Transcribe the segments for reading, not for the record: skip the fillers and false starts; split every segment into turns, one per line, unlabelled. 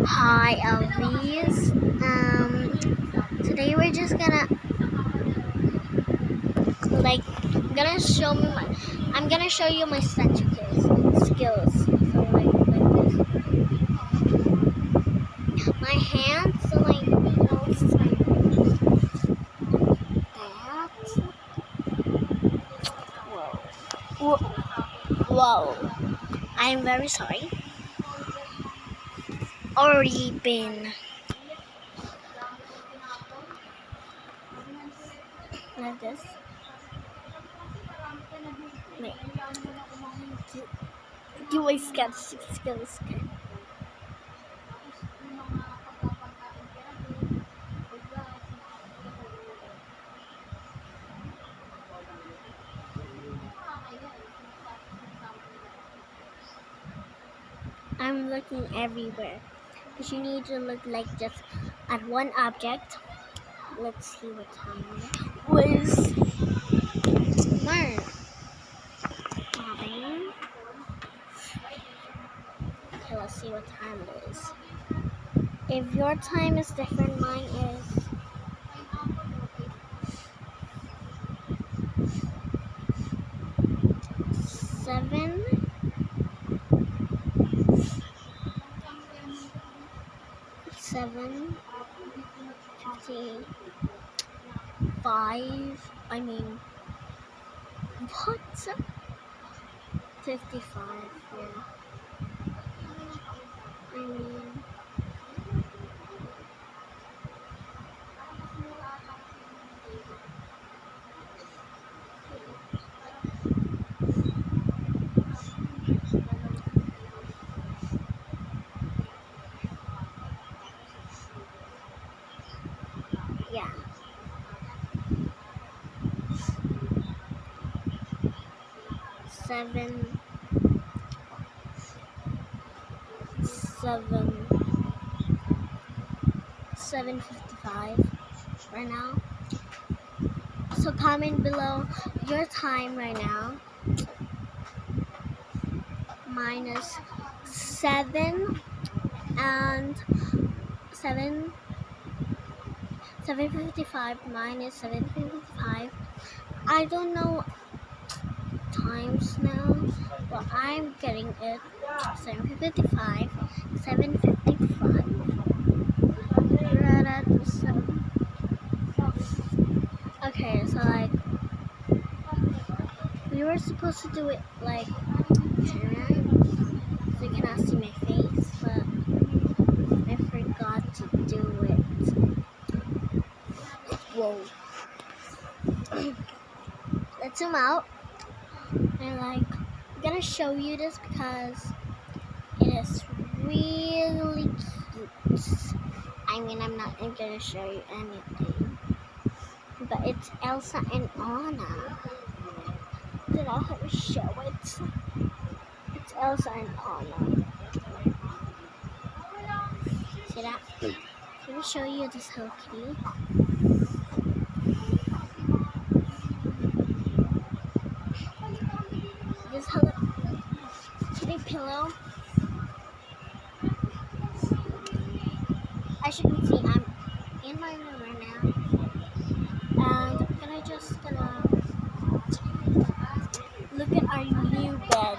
Hi, Elvis. Today we're just gonna I'm gonna show you my skills. So like this. My hands, so like this is my that. Whoa. Whoa. I'm very sorry. Already been like this. Wait. Do I skills? I'm looking everywhere. Because you need to look like just at one object. Let's see what time it was. Learn. Okay, let's see what time it is. If your time is different, mine is 7:55. I mean, what? 55. Yeah. I mean. Yeah. Seven 7:55 right now. So comment below your time right now. Minus 7 and 7:55 minus 7:55. I don't know times now, but I'm getting it. 7:55, 7:55. Okay, so like we were supposed to do it like turn, so you cannot see my face, but I forgot to do it. Whoa. Let's zoom out. And I'm gonna show you this because it is really cute. I mean, I'm not gonna show you anything, but it's Elsa and Anna. Then I'll have to show it. It's Elsa and Anna. See that? Let me show you this Hello Kitty. This Hello Kitty pillow. As you can see, I'm in my room right now, and I'm just gonna look at our new bed.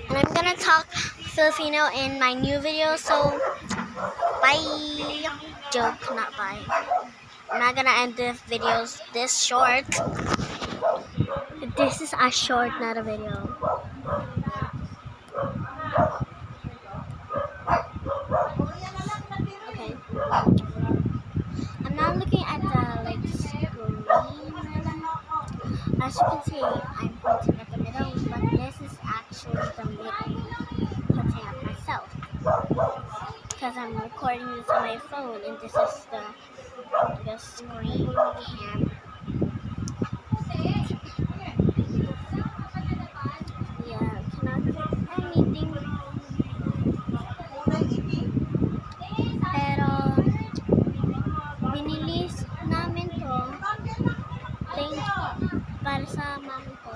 And I'm gonna talk Filipino in my new video, so bye. Joke, not bye. I'm not gonna end the videos this short. This is a short, not a video. Okay. I'm not looking at the screen. As you can see, I'm pointing at the middle, but this is actually the middle, pointing at myself. Because I'm recording this on my phone, and this is the screen cam. Yeah, cannot do anything. Pero binilis namin to para sa mami ko.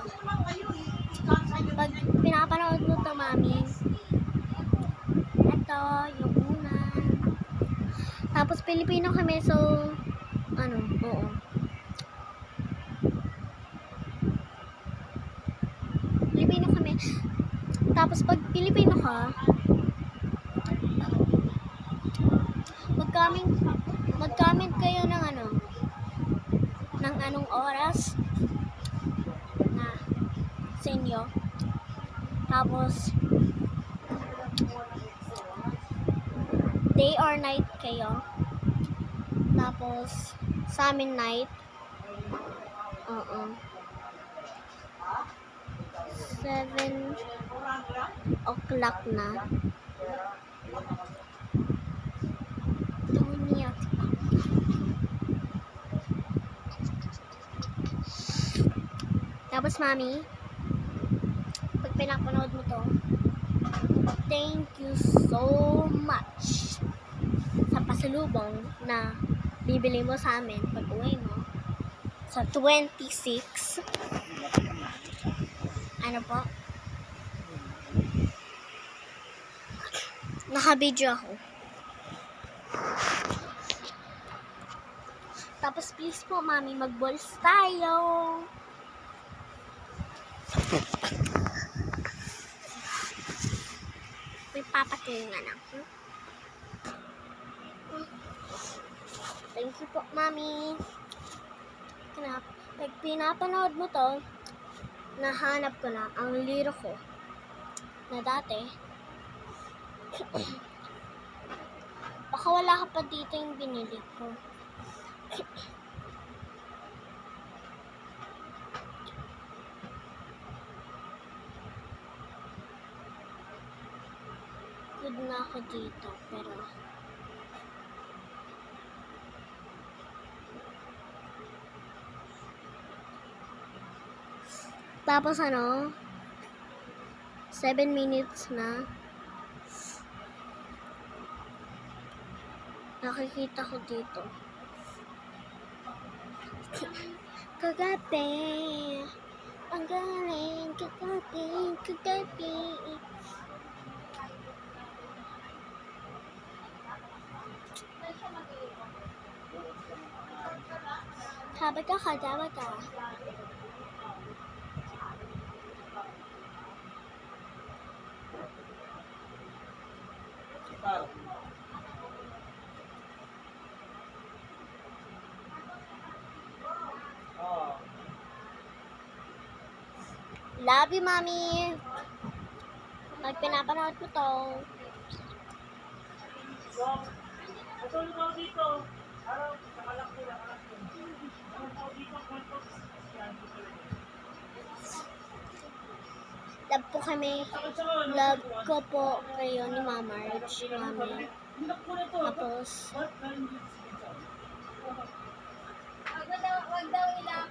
Pilipino kami, so, oo. Pilipino kami. Tapos, pag Pilipino ka, mag-comment kayo ng ng anong oras na sa inyo. Tapos, day or night kayo. Tapos, sa amin night. Oo. 7 o'clock na. Tapos, mami, pag pinapanood mo to, thank you so much sa pasalubong na bibili mo sa amin pag uwi mo sa 26. Ano po? Naka-video ako. Tapos please po, mami, mag-balls tayo. May papatungan ako. Thank you po, mami. Pag pinapanood mo to, nahanap ko na ang liro ko na dati. Baka wala ka pa dito yung binili ko. Good na ako dito, pero tapos 7 minutes na. Nakikita ko dito. Kagabi. Ang galing. Kagabi. Habag ka. Love you, mami. Pag pinapanood mo to. Love po kami. Love ko po kayo ni Mama Rich, mami. Tapos, wag daw ilang.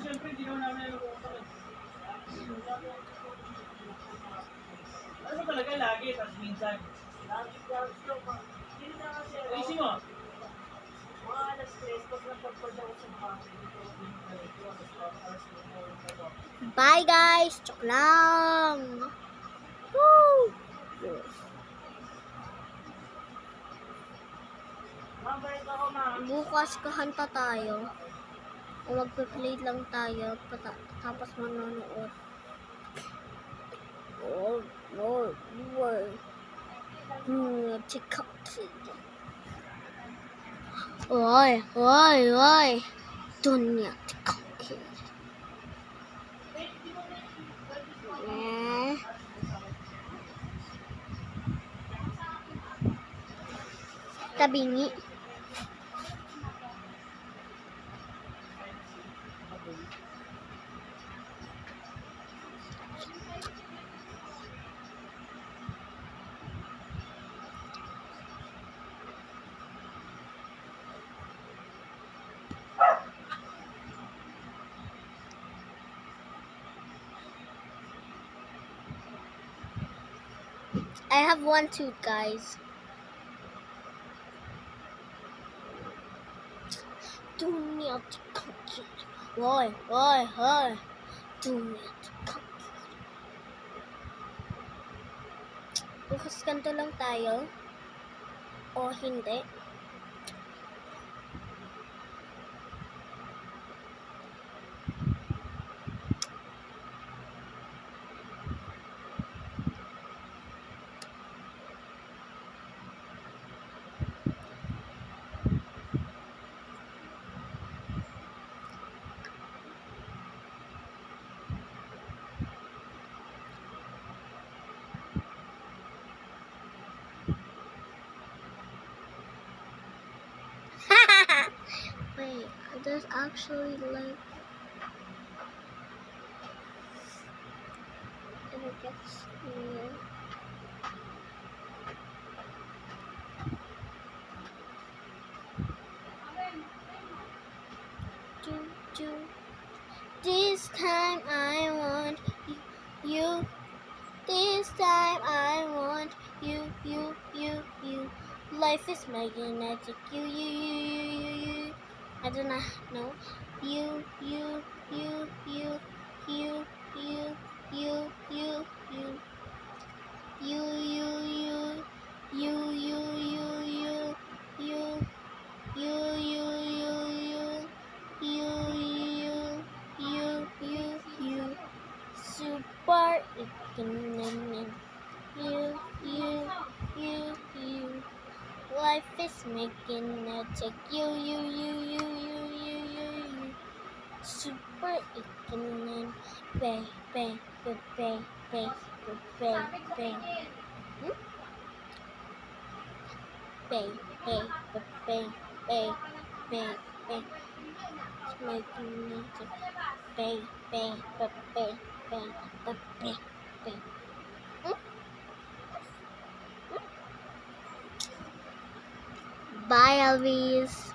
Siyempre, hindi naman namin nag-uusapan. Ano ba talaga lagi, tapos minsan? Ayusin mo. Mga alas 3, pag nagpagpad ako sa bahay,
bye guys! Joke lang! Woo!
Mabalik ako, ma.
Bukas kahanta tayo. O magpe-play lang tayo. Tapos manonood. Oy! Dunya, tikaki. Tabingi. I have one tooth, guys. Dunya, tikaki. Why? Do not come. ganito lang tayo o hindi. Wait, there's actually like and it gets near. Do. This time I want you. This time I want you. Life is magnetic. You. I do not know. You. You. Super economic. You. Life is making a check. You. Super economic. Bay. Hmm? Bay. It's making a check. Bay. Hmm? Bye, Elvis.